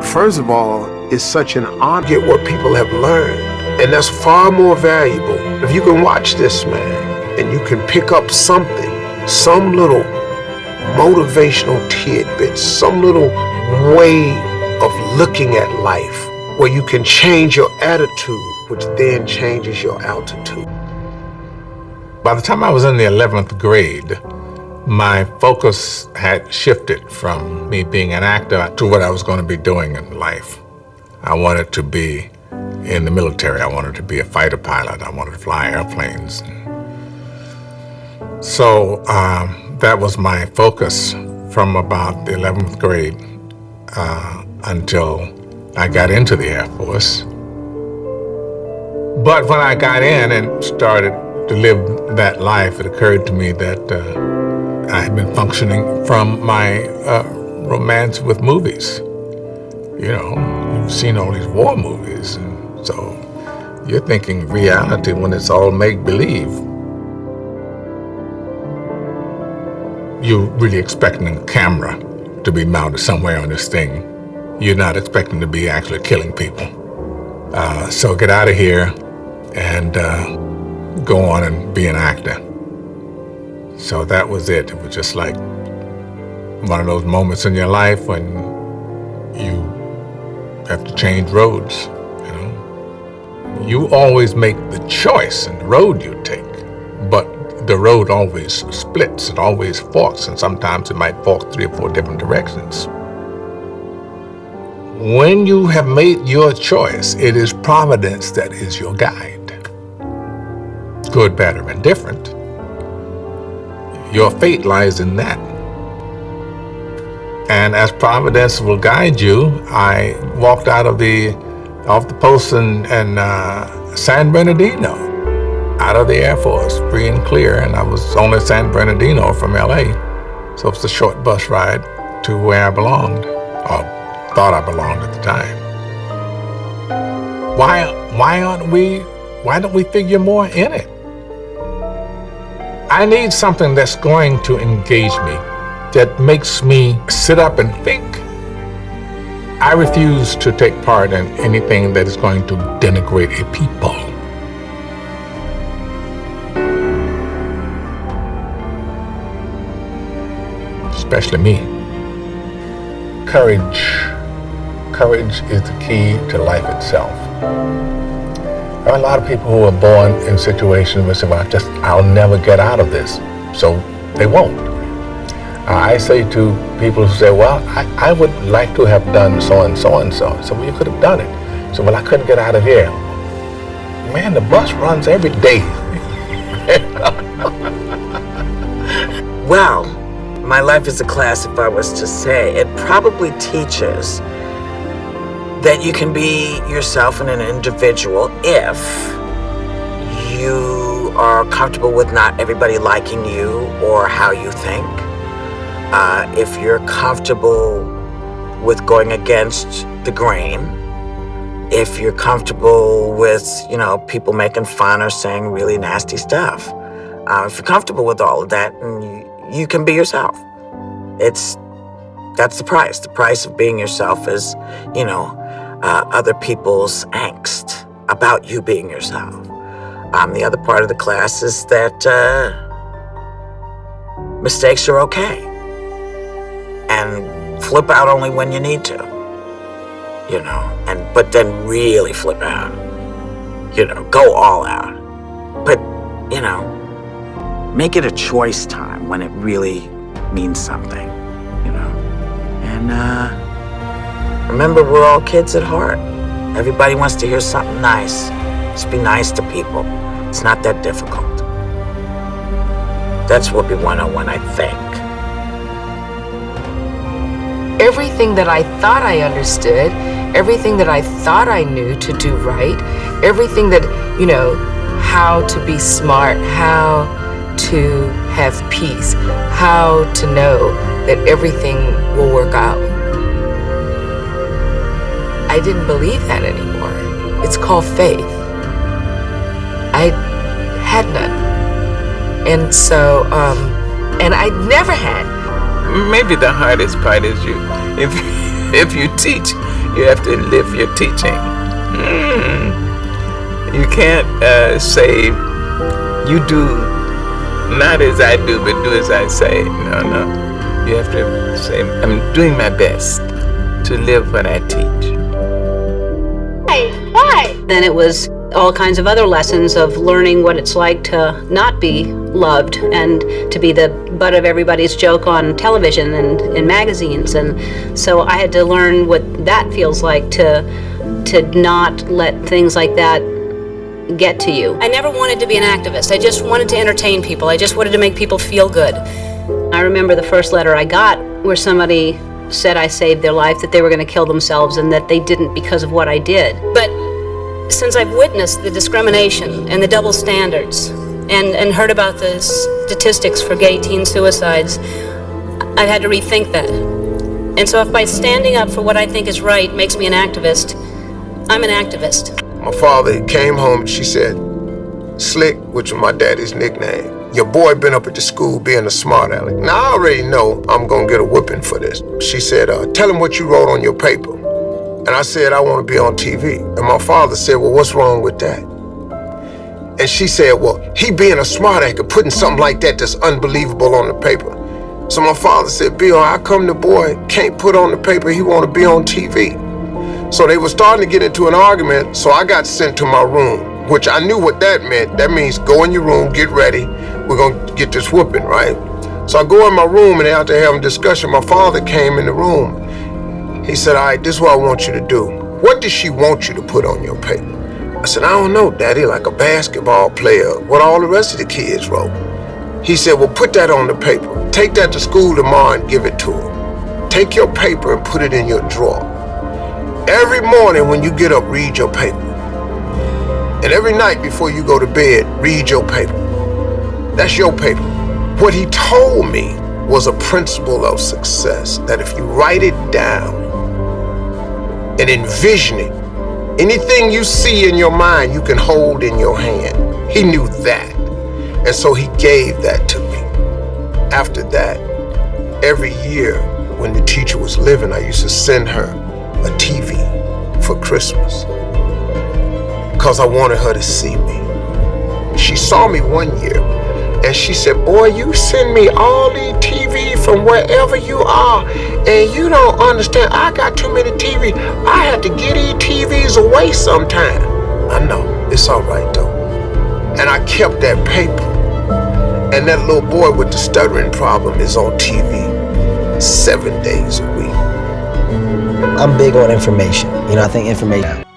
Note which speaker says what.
Speaker 1: first of all, it's such an honor to get what people have learned. And that's far more valuable. If you can watch this man and you can pick up something, some little motivational tidbits, some little way of looking at life where you can change your attitude, which then changes your altitude.
Speaker 2: By the time I was in the 11th grade, my focus had shifted from me being an actor to what I was going to be doing in life. I wanted to be in the military. I wanted to be a fighter pilot. I wanted to fly airplanes. So that was my focus from about the 11th grade until I got into the Air Force. But when I got in and started to live that life, it occurred to me that I had been functioning from my romance with movies. You know, you've seen all these war movies, and so you're thinking reality when it's all make-believe. You're really expecting a camera to be mounted somewhere on this thing. You're not expecting to be actually killing people. So get out of here and go on and be an actor. So that was it. It was just like one of those moments in your life when you have to change roads, you know. You always make the choice in the road you take, but the road always splits, it always forks, and sometimes it might fork 3 or 4 different directions. When you have made your choice, it is Providence that is your guide. Good, bad, or indifferent. Your fate lies in that. And as Providence will guide you, I walked off the post in San Bernardino, out of the Air Force, free and clear, and I was only San Bernardino from LA, so it's a short bus ride to where I belonged, or thought I belonged at the time. Why don't we figure more in it? I need something that's going to engage me, that makes me sit up and think. I refuse to take part in anything that is going to denigrate a people. Especially me. Courage. Courage is the key to life itself. There are a lot of people who are born in situations where they say, well, I'll never get out of this. So they won't. I say to people who say, well, I would like to have done so and so and so. So, well, you could have done it. So, well, I couldn't get out of here. Man, the bus runs every day.
Speaker 3: Well, my life is a class, if I was to say. It probably teaches that you can be yourself and an individual if you are comfortable with not everybody liking you or how you think. If you're comfortable with going against the grain, if you're comfortable with, people making fun or saying really nasty stuff, if you're comfortable with all of that, and you can be yourself. That's the price. The price of being yourself is, other people's angst about you being yourself. The other part of the class is that mistakes are okay. And flip out only when you need to, but then really flip out, go all out. But, make it a choice time when it really means something, And remember, we're all kids at heart. Everybody wants to hear something nice. Just be nice to people. It's not that difficult. That's what we want to, I think.
Speaker 4: Everything that I thought I understood, everything that I thought I knew to do right, everything that, how to be smart, how to have peace, how to know that everything will work out. I didn't believe that anymore. It's called faith. I had none. And so, and I never had.
Speaker 5: Maybe the hardest part is if you teach You have to live your teaching. You can't say, you do not as I do, but do as I say. No. You have to say, I'm doing my best to live what I teach.
Speaker 6: Why? Then it was all kinds of other lessons of learning what it's like to not be loved and to be the butt of everybody's joke on television and in magazines. And so I had to learn what that feels like to not let things like that get to you. I never wanted to be an activist. I just wanted to entertain people. I just wanted to make people feel good. I remember the first letter I got where somebody said I saved their life, that they were going to kill themselves, and that they didn't because of what I did. But since I've witnessed the discrimination and the double standards and heard about the statistics for gay teen suicides, I've had to rethink that. And so if by standing up for what I think is right makes me an activist, I'm an activist.
Speaker 1: My father came home and she said, Slick, which was my daddy's nickname, your boy been up at the school being a smart aleck. Now I already know I'm gonna get a whipping for this. She said, tell him what you wrote on your paper. And I said, I want to be on TV. And my father said, well, what's wrong with that? And she said, well, he being a smart aleck and putting something like that that's unbelievable on the paper. So my father said, Bill, how come the boy can't put on the paper he want to be on TV? So they were starting to get into an argument, so I got sent to my room, which I knew what that meant. That means go in your room, get ready, we're gonna get this whooping, right? So I go in my room, and after having a discussion, my father came in the room. He said, all right, this is what I want you to do. What does she want you to put on your paper? I said, I don't know, Daddy, like a basketball player, what all the rest of the kids wrote. He said, well, put that on the paper. Take that to school tomorrow and give it to her. Take your paper and put it in your drawer. Every morning when you get up, read your paper. And every night before you go to bed, read your paper. That's your paper. What he told me was a principle of success, that if you write it down and envision it, anything you see in your mind, you can hold in your hand. He knew that. And so he gave that to me. After that, every year when the teacher was living, I used to send her a TV for Christmas because I wanted her to see me. She saw me one year and she said, boy, you send me all these TV from wherever you are and you don't understand, I got too many TV. I had to get these TVs away sometime. I know, it's all right though. And I kept that paper. And that little boy with the stuttering problem is on TV 7 days a week.
Speaker 7: I'm big on information. I think information.